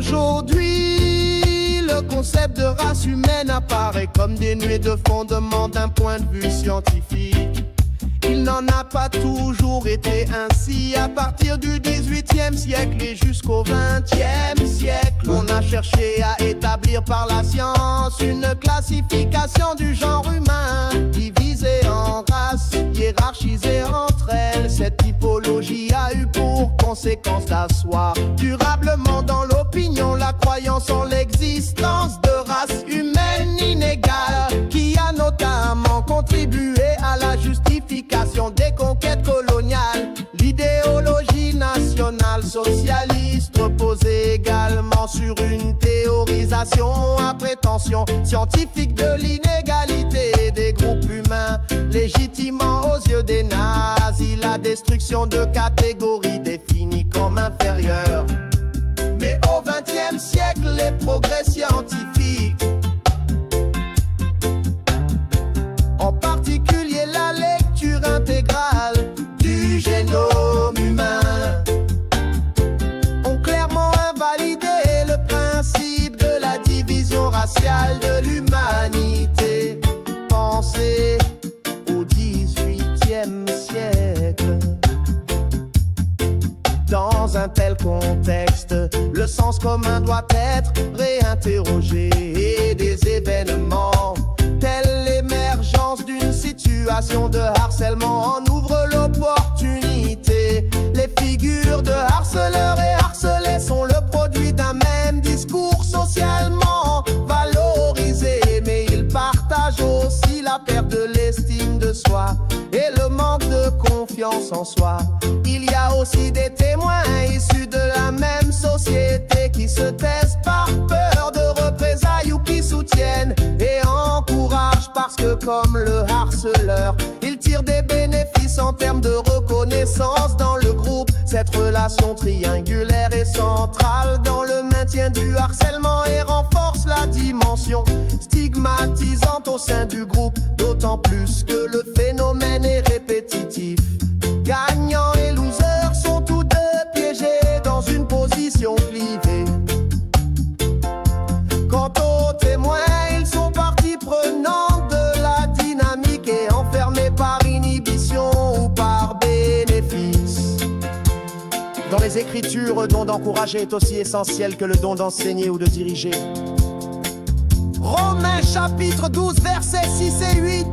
Aujourd'hui, le concept de race humaine apparaît comme dénué de fondement d'un point de vue scientifique. Il n'en a pas toujours été ainsi. À partir du XVIIIe siècle et jusqu'au XXe siècle, on a cherché à établir par la science une classification du genre humain, divisée en races, hiérarchisée entre elles. Cette typologie a eu pour conséquence d'asseoir durablement dans l'opinion la croyance en l'existence de races humaines inégales, qui a notamment contribué à la justification des conquêtes coloniales. L'idéologie nationale socialiste reposait également sur une théorisation à prétention scientifique de l'inégalité des groupes humains, légitimant aux yeux des nazis la destruction de catégories définies comme inférieures. Mais au XXe siècle, les progrès scientifiques, en particulier la lecture intégrale du génome humain, ont clairement invalidé le principe de la division raciale de l'humanité. Pensez au XVIIIe siècle. Dans un tel contexte, le sens commun doit être réinterrogé et des événements tels l'émergence d'une situation de harcèlement en ouvrent l'opportunité. Les figures de harceleurs et harcelés sont le produit d'un même discours socialement valorisé, mais ils partagent aussi la perte de l'estime de soi et le manque de confiance en soi. Il y a aussi des témoins issus de la même société qui se taisent par peur de représailles ou qui soutiennent et encouragent parce que comme le harceleur, il tire des bénéfices en termes de reconnaissance dans le groupe. Cette relation triangulaire est centrale dans le maintien du harcèlement et renforce la dimension stigmatisante au sein du groupe, d'autant plus que le phénomène est répétitif. Gagnants et losers sont tous deux piégés dans une position clivée. Quant aux témoins, ils sont partie prenante de la dynamique et enfermés par inhibition ou par bénéfice. Dans les Écritures, le don d'encourager est aussi essentiel que le don d'enseigner ou de diriger. Romains chapitre 12 versets 6 et 8.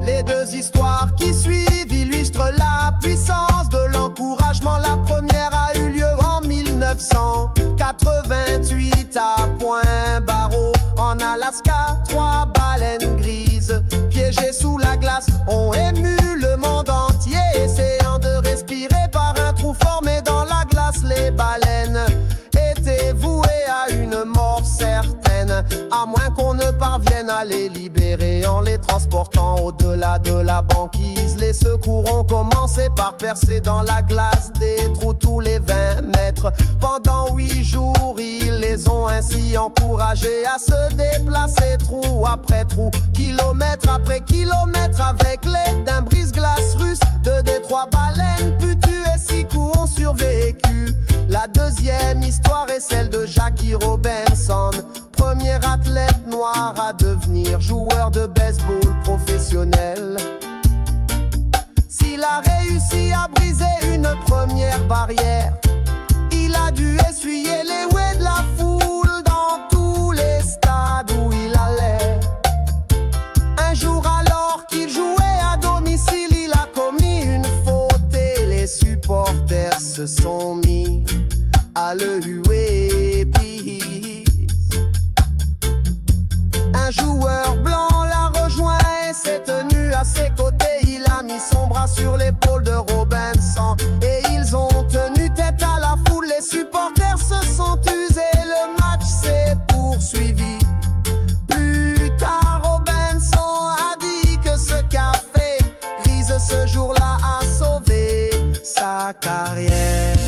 Les deux histoires qui suivent illustrent la puissance de l'encouragement. La première a eu lieu en 1988 à Point Barrow, en Alaska. 3 baleines grises piégées sous la glace ont ému le monde entier, essayant de respirer par un trou formé dans la glace. Les baleines étaient vouées à une mort certaine, à moins qu'on ne parvienne à les libérer en les transportant au-delà de la banquise. Les secours ont commencé par percer dans la glace des trous tous les 20 mètres. Pendant 8 jours, ils les ont ainsi encouragés à se déplacer trou après trou, kilomètre après kilomètre, avec l'aide d'un brise-glace russe. 2 des 3 baleines pu tuer 6 coups ont survécu. La deuxième histoire est celle de Jackie Robinson, premier athlète noir à devenir joueur de baseball professionnel. S'il a réussi à briser une première barrière, il a dû essuyer les huées de la foule dans tous les stades où il allait. Un jour alors qu'il jouait à domicile, il a commis une faute et les supporters se sont mis à le huer. Un joueur blanc l'a rejoint et s'est tenu à ses côtés. Il a mis son bras sur l'épaule de Robinson et ils ont tenu tête à la foule. Les supporters se sont usés, le match s'est poursuivi. Plus tard, Robinson a dit que ce café grise ce jour-là a sauvé sa carrière.